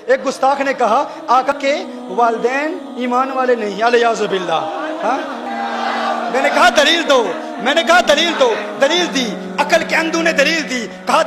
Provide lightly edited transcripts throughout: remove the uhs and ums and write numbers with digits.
ایک گستاخ نے کہا آقا کے والدین ایمان والے نہیں، الیاذ باللہ. ہاں میں نے کہا دلیل دو، میں نے کہا دلیل دو، دلیل دی، عقل کے اندھو نے دلیل دی. کہا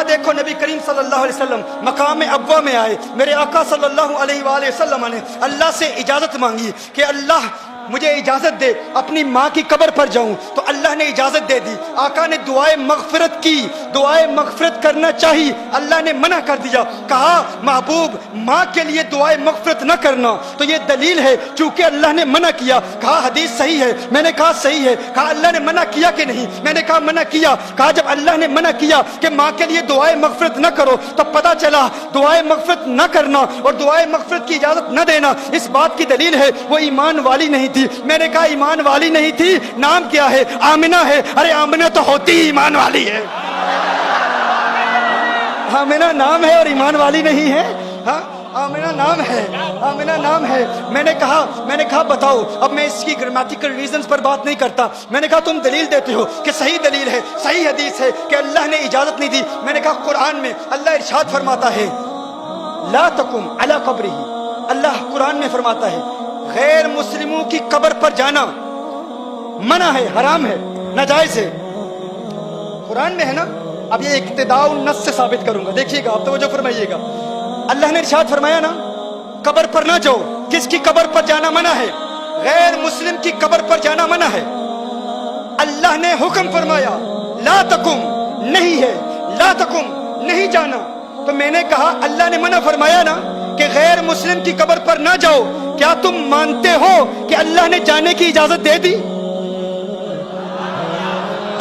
دیکھو نبی کریم صلی اللہ علیہ وسلم مقام ابوا میں آئے، میرے آقا صلی اللہ علیہ وآلہ وسلم نے اللہ سے اجازت مانگی کہ اللہ مجھے اجازت دے اپنی ماں کی قبر پر جاؤں، تو اللہ نے اجازت دے دی. آقا نے دعائے مغفرت کی، دعائے مغفرت کرنا چاہیے، اللہ نے منع کر دیا. کہا محبوب ماں کے لیے دعائے مغفرت نہ کرنا، تو یہ دلیل ہے چونکہ اللہ نے منع کیا. کہا حدیث صحیح ہے، میں نے کہا صحیح ہے. کہا اللہ نے منع کیا کہ نہیں، میں نے کہا منع کیا. کہا جب اللہ نے منع کیا کہ ماں کے لیے دعائے مغفرت نہ کرو، تو پتہ چلا دعائے مغفرت نہ کرنا اور دعائے مغفرت کی اجازت نہ دینا اس بات کی دلیل ہے وہ ایمان والی نہیں تھی. میں نے کہا ایمان والی نہیں تھی، نام کیا ہے؟ آمنہ ہے. ارے آمنہ تو ہوتی ہی ایمان والی ہے. آمنہ نام ہے اور ایمان والی نہیں ہے. ہاں آمنہ نام ہے، آمنہ نام ہے. میں نے کہا بتاؤ. اب میں اس کی گرامیٹیکل ریزنز پر بات نہیں کرتا. میں نے کہا تم دلیل دیتے ہو کہ صحیح دلیل ہے، صحیح حدیث ہے کہ اللہ نے اجازت نہیں دی. میں نے کہا قرآن میں اللہ ارشاد فرماتا ہے لا تقم علی قبرہ. اللہ قرآن میں فرماتا ہے غیر مسلموں کی قبر پر جانا منع ہے، حرام ہے، ناجائز ہے. قرآن میں ہے نا. اب یہ اقتداء النص سے ثابت کروں گا، دیکھیے گا، آپ توجہ فرمائیے گا. اللہ نے ارشاد فرمایا نا قبر پر نہ جاؤ. کس کی قبر پر جانا منع ہے؟ غیر مسلم کی قبر پر جانا منع ہے. اللہ نے حکم فرمایا لا تقم، نہیں ہے، لا تقم، نہیں جانا. تو میں نے کہا اللہ نے منع فرمایا نا کہ غیر مسلم کی قبر پر نہ جاؤ، کیا تم مانتے ہو کہ اللہ نے جانے کی اجازت دے دی؟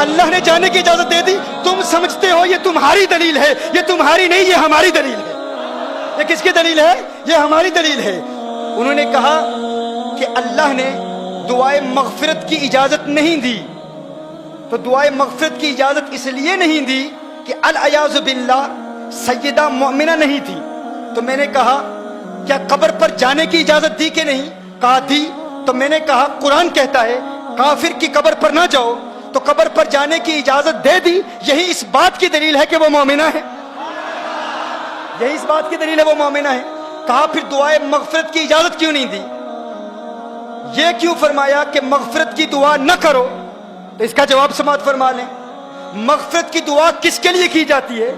اللہ نے جانے کی اجازت دے دی. تم سمجھتے ہو یہ تمہاری دلیل ہے، یہ تمہاری نہیں، یہ ہماری دلیل ہے. یہ کس کی دلیل ہے؟ یہ ہماری دلیل ہے. انہوں نے کہا کہ اللہ نے دعائے مغفرت کی اجازت نہیں دی. تو دعائے مغفرت کی اجازت اس لیے نہیں دی کہ الیاذ باللہ سیدہ مومنہ نہیں تھی. تو میں نے کہا کیا قبر پر جانے کی اجازت دی کہ نہیں؟ کہا دی. تو میں نے کہا قرآن کہتا ہے کافر کی قبر پر نہ جاؤ، تو قبر پر جانے کی اجازت دے دی. یہی اس بات کی دلیل ہے کہ وہ مومنہ ہے. یہی اس بات کی دلیل ہے وہ مومنہ ہے. کہا پھر دعائے مغفرت کی اجازت کیوں نہیں دی؟ یہ کیوں فرمایا کہ مغفرت کی دعا نہ کرو؟ تو اس کا جواب سماعت فرما لیں. مغفرت کی دعا کس کے لیے کی جاتی ہے؟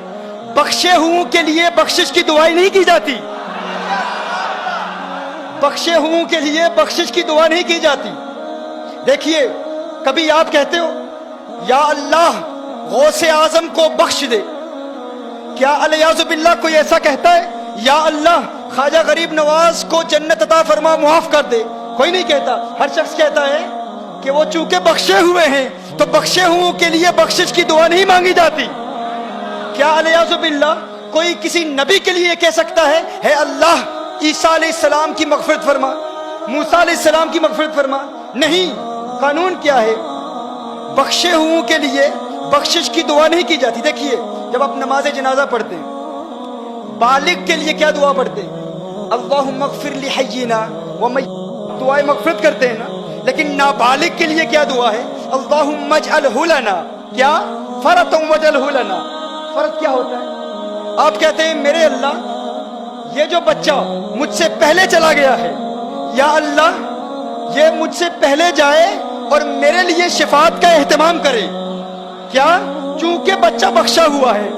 بخشے ہوں کے لیے بخشش کی دعائیں نہیں کی جاتی. بخشے ہوں کے لیے بخشش کی دعا نہیں کی جاتی. دیکھیے کبھی آپ کہتے ہو یا اللہ غوث اعظم کو بخش دے، کیا الیاذ باللہ کوئی ایسا کہتا ہے یا اللہ خواجہ غریب نواز کو جنت عطا فرما، معاف کر دے؟ کوئی نہیں کہتا. ہر شخص کہتا ہے کہ وہ چونکہ بخشے ہوئے ہیں تو بخشے ہوں کے لیے بخشش کی دعا نہیں مانگی جاتی. کیا الیاذ باللہ کوئی کسی نبی کے لیے کہہ سکتا ہے اے اللہ عیسیٰ علیہ السلام کی مغفرت فرما، موسیٰ علیہ السلام کی مغفرت فرما؟ نہیں. قانون کیا ہے؟ بخشے ہوں کے لیے بخشش کی دعا نہیں کی جاتی. دیکھیے جب آپ نماز جنازہ پڑھتے ہیں بالغ کے لیے کیا دعا پڑھتے ہیں؟ اللہم اغفر لحینا ومیتنا، دعائے مغفرت کرتے ہیں نا. لیکن نابالغ کے لیے کیا دعا ہے؟ اللہم اجعلہ لنا، کیا؟ فرطا وجعلہ لنا. فرض کیا ہوتا ہے؟ آپ کہتے ہیں میرے اللہ یہ جو بچہ مجھ سے پہلے چلا گیا ہے، یا اللہ یہ مجھ سے پہلے جائے اور میرے لیے شفاعت کا اہتمام کرے. کیا؟ چونکہ بچہ بخشا ہوا ہے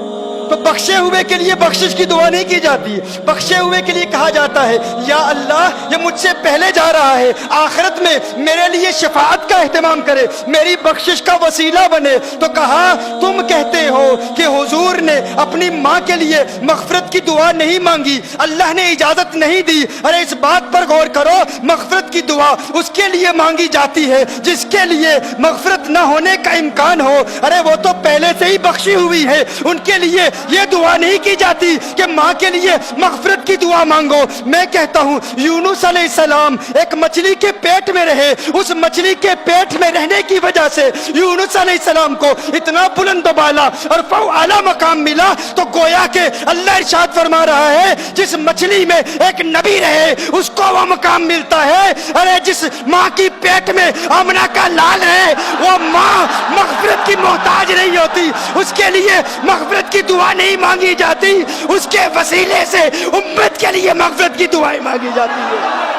تو بخشے ہوئے کے لیے بخشش کی دعا نہیں کی جاتی. بخشے ہوئے کے لیے کہا جاتا ہے یا اللہ یہ مجھ سے پہلے جا رہا ہے، آخرت میں میرے لیے شفاعت کا اہتمام کرے، میری بخشش کا وسیلہ بنے. تو کہا تم کہتے ہو کہ حضور نے اپنی ماں کے لیے مغفرت کی دعا نہیں مانگی، اللہ نے اجازت نہیں دی. ارے اس بات پر غور کرو، مغفرت کی دعا اس کے لیے مانگی جاتی ہے جس کے لیے مغفرت نہ ہونے کا امکان ہو. ارے وہ تو پہلے سے ہی بخشی ہوئی ہے، ان کے لیے یہ دعا نہیں کی جاتی کہ ماں کے لیے مغفرت کی دعا مانگو. میں کہتا ہوں یونس علیہ السلام ایک مچھلی کے پیٹ میں رہے، اس مچھلی کے پیٹ میں رہنے کی وجہ سے یونس علیہ السلام کو اتنا بلند و بالا اور اعلیٰ مقام ملا. تو گویا کہ اللہ ارشاد فرما رہا ہے جس مچھلی میں ایک نبی رہے اس کو وہ مقام ملتا ہے. ارے جس ماں کی پیٹ میں آمنہ کا لال ہے وہ ماں مغفرت کی محتاج نہیں ہوتی، اس کے لیے مغفرت کی دعا دعا نہیں مانگی جاتی، اس کے وسیلے سے امت کے لیے مغفرت کی دعائیں مانگی جاتی ہیں۔